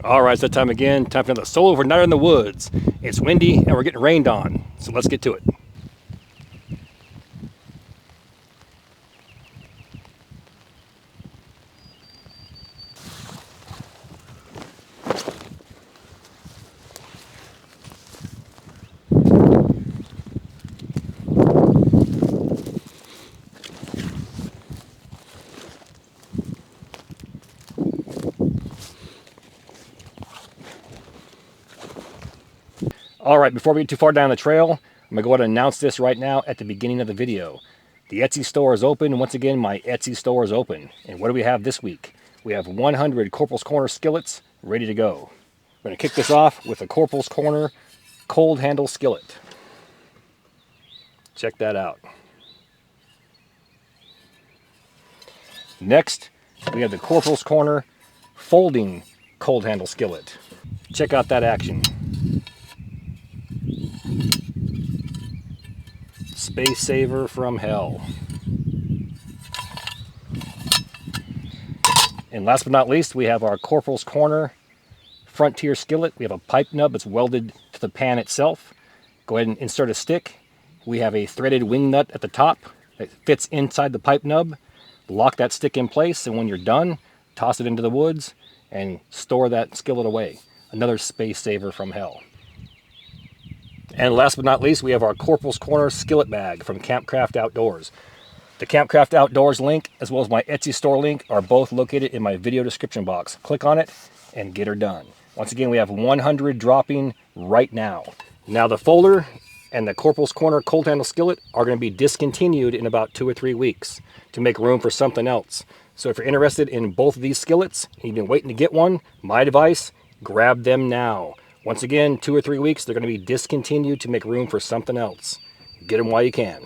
All right, it's that time again. Time for another solo for Night in the Woods. It's windy and we're getting rained on, so let's get to it. All right, before we get too far down the trail, I'm gonna go ahead and announce this right now at the beginning of the video. The Etsy store is open. Once again, my Etsy store is open. And what do we have this week? We have 100 Corporals Corner skillets ready to go. I'm gonna kick this off with a Corporals Corner cold handle skillet. Check that out. Next, we have the Corporals Corner folding cold handle skillet. Check out that action. Space saver from hell. And last but not least, we have our Corporals Corner Frontier skillet. We have a pipe nub that's welded to the pan itself. Go ahead and insert a stick. We have a threaded wing nut at the top that fits inside the pipe nub. Lock that stick in place, and when you're done, toss it into the woods and store that skillet away. Another space saver from hell. And last but not least, we have our Corporals Corner skillet bag from Campcraft Outdoors. The Campcraft Outdoors link, as well as my Etsy store link, are both located in my video description box. Click on it and get her done. Once again, we have 100 dropping right now. Now the folder and the Corporals Corner cold handle skillet are going to be discontinued in about 2 or 3 weeks to make room for something else. So if you're interested in both of these skillets and you've been waiting to get one, my advice, grab them now. Once again, 2 or 3 weeks, they're going to be discontinued to make room for something else. Get them while you can.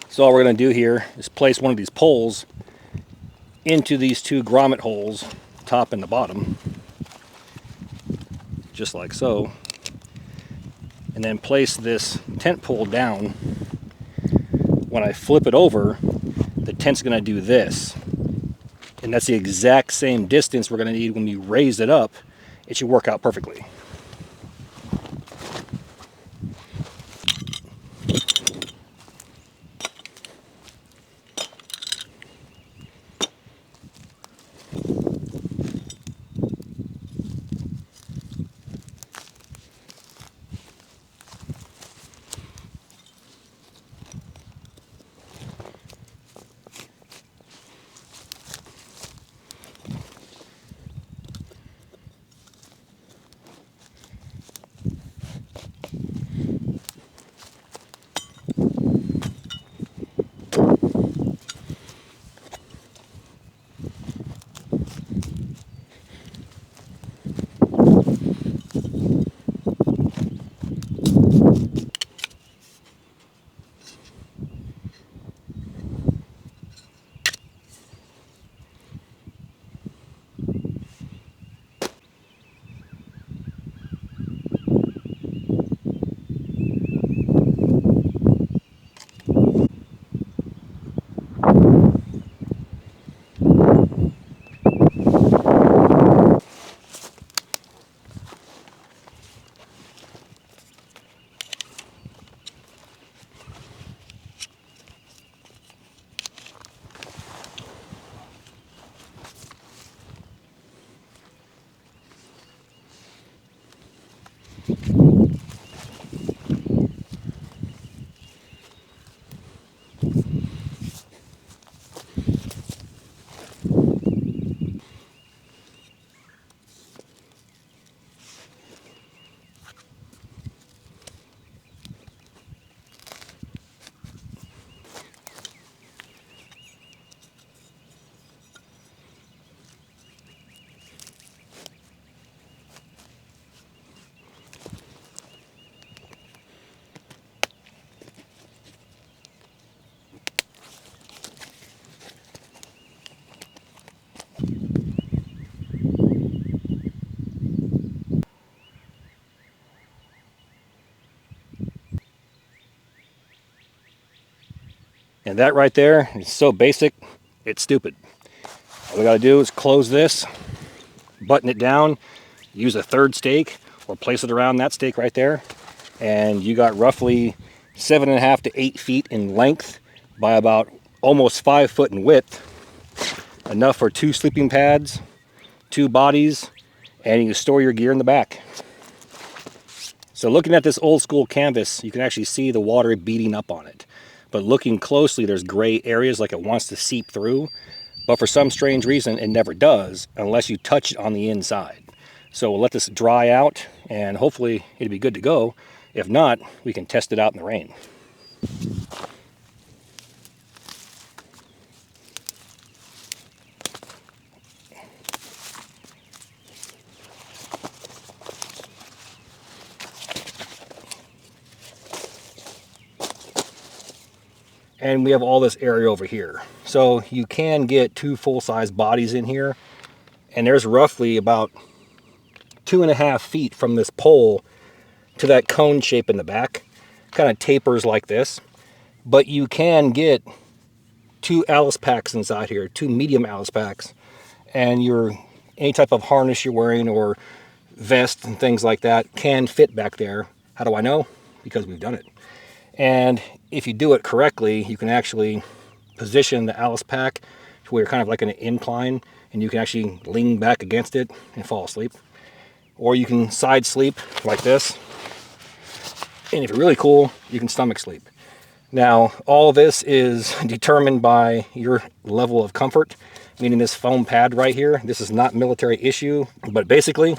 So all we're going to do here is place one of these poles into these 2 grommet holes, top and the bottom, just like so, and then place this tent pole down. When I flip it over, the tent's going to do this, and that's the exact same distance we're going to need when we raise it up. It should work out perfectly. And that right there is so basic, it's stupid. All we gotta do is close this, button it down, use a third stake, or place it around that stake right there, and you got roughly 7.5 to 8 feet in length by about almost 5 foot in width. Enough for 2 sleeping pads, 2 bodies, and you can store your gear in the back. So looking at this old school canvas, you can actually see the water beating up on it. But looking closely, there's gray areas like it wants to seep through. But for some strange reason, it never does unless you touch it on the inside. So we'll let this dry out and hopefully it'll be good to go. If not, we can test it out in the rain. And we have all this area over here. So you can get 2 full-size bodies in here. And there's roughly about 2.5 feet from this pole to that cone shape in the back. Kind of tapers like this. But you can get 2 Alice packs inside here, 2 medium Alice packs. And any type of harness you're wearing or vest and things like that can fit back there. How do I know? Because we've done it. And if you do it correctly, you can actually position the Alice pack to where you're kind of like an incline, and you can actually lean back against it and fall asleep. Or you can side sleep like this. And if you're really cool, you can stomach sleep. Now, all this is determined by your level of comfort, meaning this foam pad right here. This is not military issue, but basically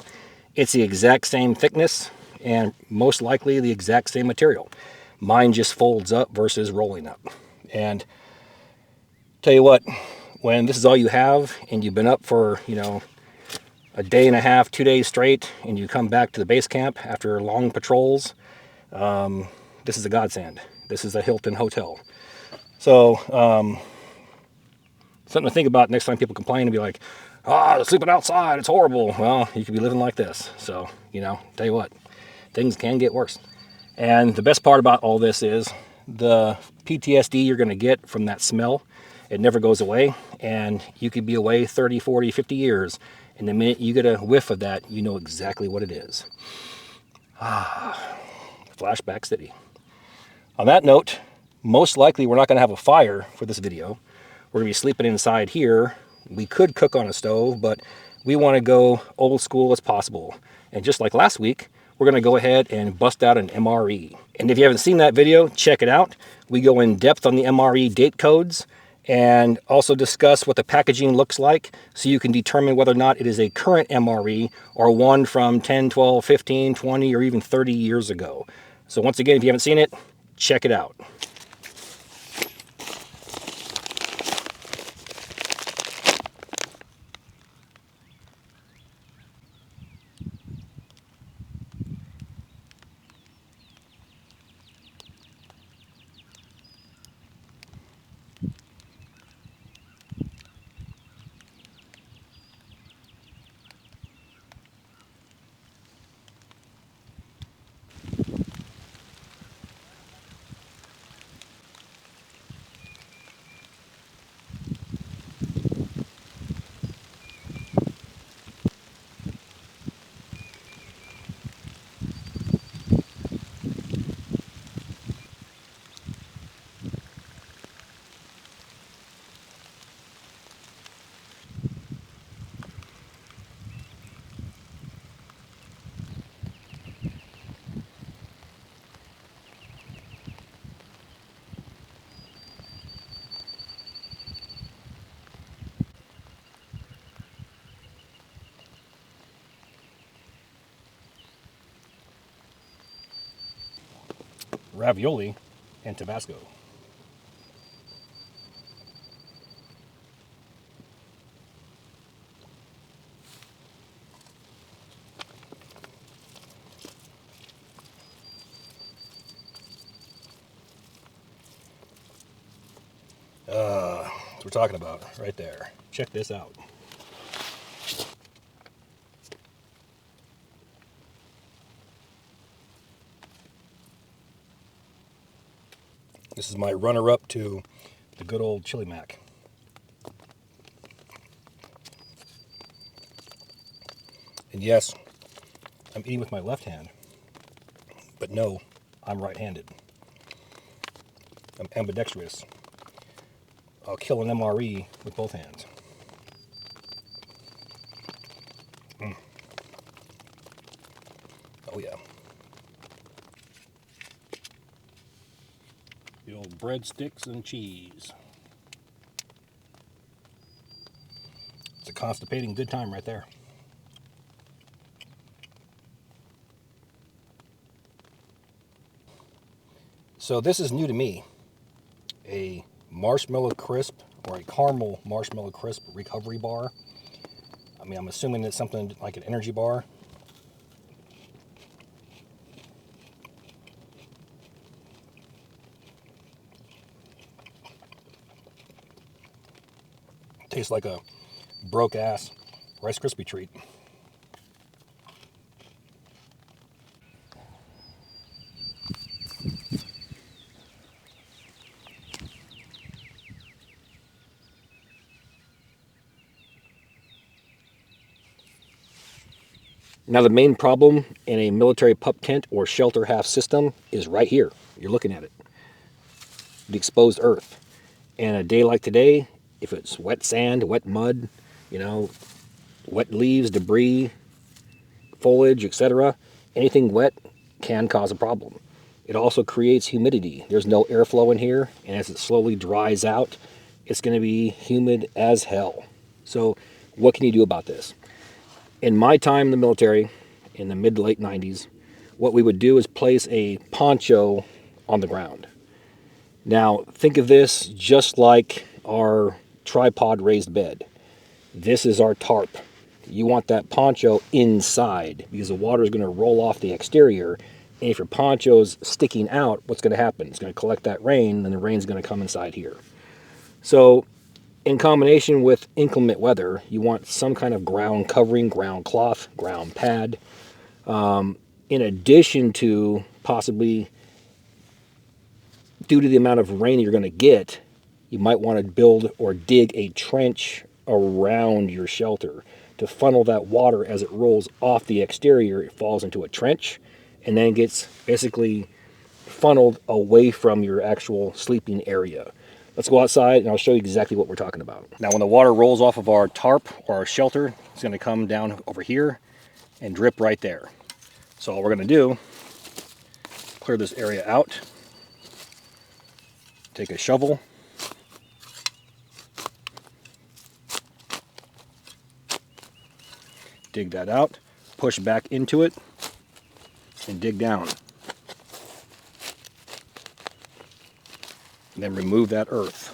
it's the exact same thickness and most likely the exact same material. Mine just folds up versus rolling up. And tell you what, when this is all you have and you've been up for, a day and a half, 2 days straight, and you come back to the base camp after long patrols, this is a godsend. This is a Hilton hotel. So, something to think about next time people complain and be like, they're sleeping outside, it's horrible. Well, you could be living like this. So, tell you what, things can get worse. And the best part about all this is the PTSD you're going to get from that smell. It never goes away. And you could be away 30, 40, 50 years. And the minute you get a whiff of that, you know exactly what it is. Flashback City. On that note, most likely we're not going to have a fire for this video. We're going to be sleeping inside here. We could cook on a stove, but we want to go old school as possible. And just like last week, we're going to go ahead and bust out an MRE. And if you haven't seen that video, check it out. We go in depth on the MRE date codes and also discuss what the packaging looks like so you can determine whether or not it is a current MRE or one from 10, 12, 15, 20, or even 30 years ago. So once again, if you haven't seen it, check it out. Ravioli and Tabasco. What we're talking about right there. Check this out. This is my runner-up to the good old chili mac. And yes, I'm eating with my left hand, but no, I'm right-handed. I'm ambidextrous. I'll kill an MRE with both hands. Oh yeah. The old breadsticks and cheese. It's a constipating good time right there. So this is new to me. A marshmallow crisp or a caramel marshmallow crisp recovery bar. I mean, I'm assuming it's something like an energy bar. Tastes like a broke ass Rice Krispie treat. Now the main problem in a military pup tent or shelter half system is right here. You're looking at it. The exposed earth. And a day like today, if it's wet sand, wet mud, you know, wet leaves, debris, foliage, etc., anything wet can cause a problem. It also creates humidity. There's no airflow in here, and as it slowly dries out, it's going to be humid as hell. So what can you do about this? In my time in the military, in the mid to late 90s, what we would do is place a poncho on the ground. Now, think of this just like our tripod raised bed. This is our tarp. You want that poncho inside because the water is going to roll off the exterior. And if your poncho's sticking out, what's going to happen? It's going to collect that rain, and the rain's going to come inside here. So, in combination with inclement weather, you want some kind of ground covering, ground cloth, ground pad. In addition to possibly, due to the amount of rain you're going to get, you might want to build or dig a trench around your shelter to funnel that water as it rolls off the exterior. It falls into a trench and then gets basically funneled away from your actual sleeping area. Let's go outside and I'll show you exactly what we're talking about. Now when the water rolls off of our tarp or our shelter, it's going to come down over here and drip right there. So all we're going to do, clear this area out, take a shovel, dig that out, push back into it, and dig down. And then remove that earth.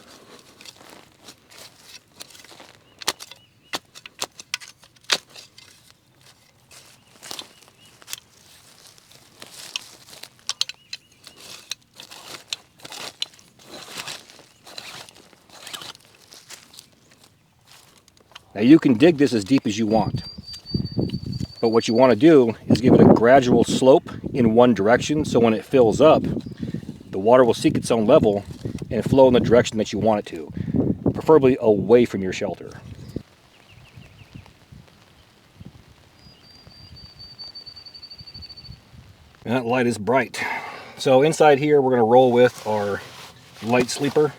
Now you can dig this as deep as you want, but what you want to do is give it a gradual slope in one direction, so when it fills up, the water will seek its own level and flow in the direction that you want it to, preferably away from your shelter. And that light is bright. So inside here we're going to roll with our light sleeper.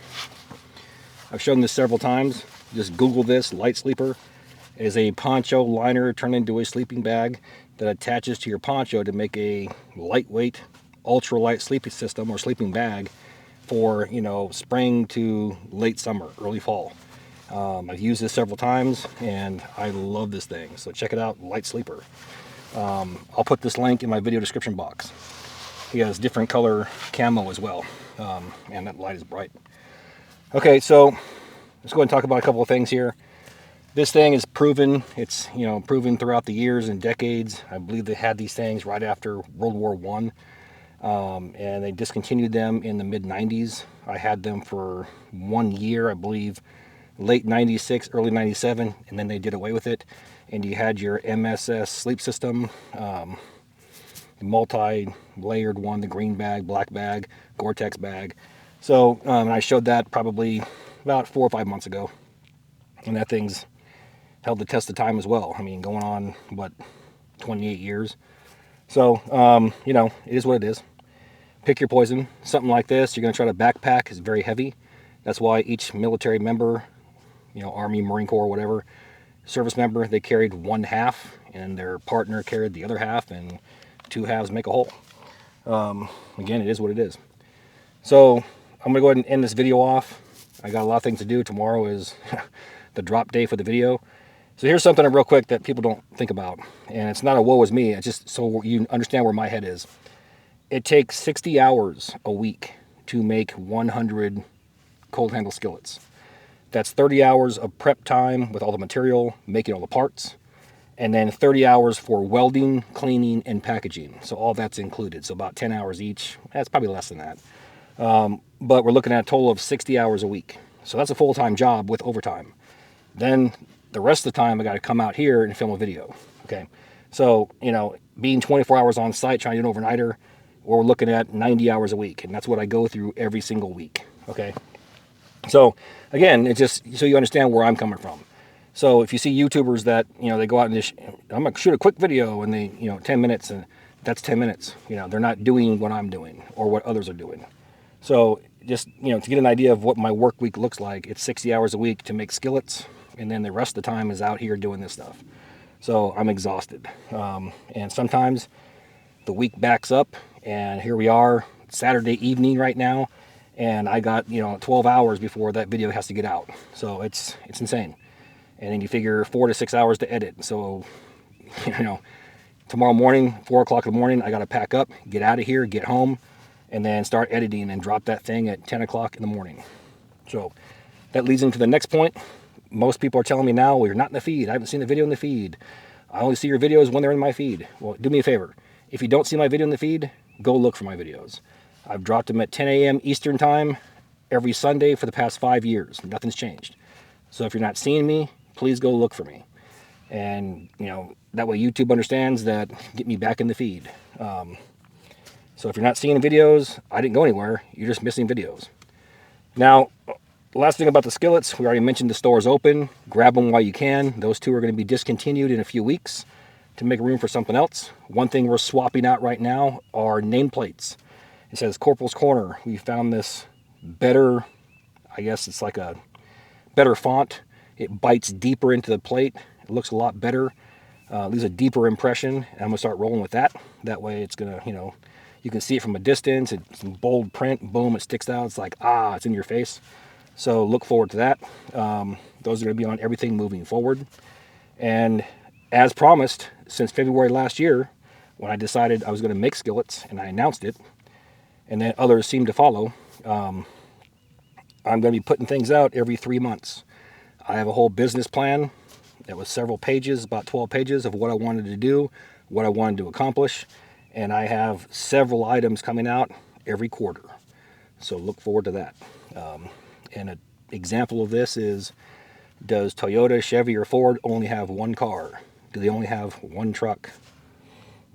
I've shown this several times. Just Google this, light sleeper. It is a poncho liner turned into a sleeping bag that attaches to your poncho to make a lightweight, ultralight sleeping system or sleeping bag for, you know, spring to late summer, early fall. I've used this several times and I love this thing. So check it out, light sleeper. I'll put this link in my video description box. He has different color camo as well, and that light is bright. Okay, so let's go ahead and talk about a couple of things here. This thing is proven. It's, you know, proven throughout the years and decades. I believe they had these things right after World War I, and they discontinued them in the mid-90s. I had them for 1 year, I believe, late 96, early 97, and then they did away with it. And you had your MSS sleep system, the multi-layered one, the green bag, black bag, Gore-Tex bag. So I showed that probably about 4 or 5 months ago, and that thing's held the test of time as well. I mean, going on, what, 28 years. So, you know, it is what it is. Pick your poison. Something like this, you're going to try to backpack. It's very heavy. That's why each military member, you know, Army, Marine Corps, whatever, service member, they carried one half, and their partner carried the other half, and two halves make a whole. Again, it is what it is. So I'm going to go ahead and end this video off. I got a lot of things to do. Tomorrow is the drop day for the video. So here's something real quick that people don't think about. And it's not a woe is me. It's just so you understand where my head is. It takes 60 hours a week to make 100 cold handle skillets. That's 30 hours of prep time with all the material, making all the parts, and then 30 hours for welding, cleaning, and packaging. So all that's included. So about 10 hours each. That's probably less than that. But we're looking at a total of 60 hours a week. So that's a full-time job with overtime. Then the rest of the time I got to come out here and film a video. Okay. So, you know, being 24 hours on site, trying to do an overnighter, we're looking at 90 hours a week. And that's what I go through every single week. Okay. So again, it's just so you understand where I'm coming from. So if you see YouTubers that, you know, they go out and just, I'm going to shoot a quick video and they, you know, 10 minutes, and that's 10 minutes. You know, they're not doing what I'm doing or what others are doing. So just, you know, to get an idea of what my work week looks like, it's 60 hours a week to make skillets. And then the rest of the time is out here doing this stuff. So I'm exhausted. And sometimes the week backs up, and here we are, Saturday evening right now. And I got, you know, 12 hours before that video has to get out. So it's insane. And then you figure 4 to 6 hours to edit. So, you know, tomorrow morning, 4 o'clock in the morning, I got to pack up, get out of here, get home, and then start editing and drop that thing at 10 o'clock in the morning. So that leads into the next point. Most people are telling me now, well, you're not in the feed. I haven't seen the video in the feed. I only see your videos when they're in my feed. Well, do me a favor. If you don't see my video in the feed, go look for my videos. I've dropped them at 10 a.m. Eastern time every Sunday for the past 5 years. Nothing's changed. So if you're not seeing me, please go look for me. And, you know, that way YouTube understands that, get me back in the feed. So if you're not seeing videos, I didn't go anywhere. You're just missing videos. Now, the last thing about the skillets, we already mentioned the store's open. Grab them while you can. Those two are going to be discontinued in a few weeks to make room for something else. One thing we're swapping out right now are nameplates. It says Corporals Corner. We found this better, I guess it's like a better font. It bites deeper into the plate. It looks a lot better. Leaves a deeper impression. And I'm going to start rolling with that. That way it's going to, you know, you can see it from a distance. It's in bold print. Boom, it sticks out. It's like, it's in your face. So look forward to that. Those are going to be on everything moving forward. And as promised, since February last year, when I decided I was going to make skillets and I announced it, and then others seemed to follow, I'm going to be putting things out every 3 months. I have a whole business plan that was several pages, about 12 pages of what I wanted to do, what I wanted to accomplish. And I have several items coming out every quarter. So look forward to that. And an example of this is, does Toyota, Chevy, or Ford only have one car? Do they only have one truck?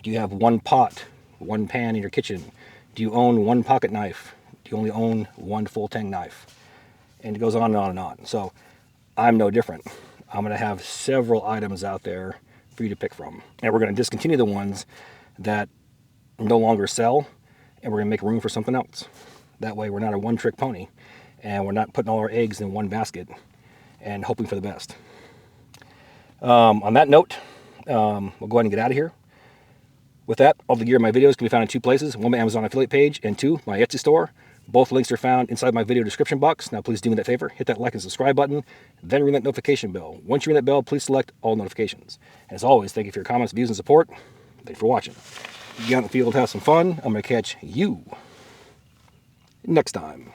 Do you have one pot, one pan in your kitchen? Do you own one pocket knife? Do you only own one full tang knife? And it goes on and on and on. So I'm no different. I'm going to have several items out there for you to pick from. And we're going to discontinue the ones that no longer sell, and we're going to make room for something else. That way we're not a one-trick pony, and we're not putting all our eggs in one basket and hoping for the best. On that note, we'll go ahead and get out of here. With that, all the gear in my videos can be found in 2 places. One, my Amazon affiliate page, and 2, my Etsy store. Both links are found inside my video description box. Now please do me that favor, hit that like and subscribe button, then ring that notification bell. Once you ring that bell, please select all notifications. And as always, thank you for your comments, views, and support. Thank you for watching. Get out in the field, have some fun. I'm going to catch you next time.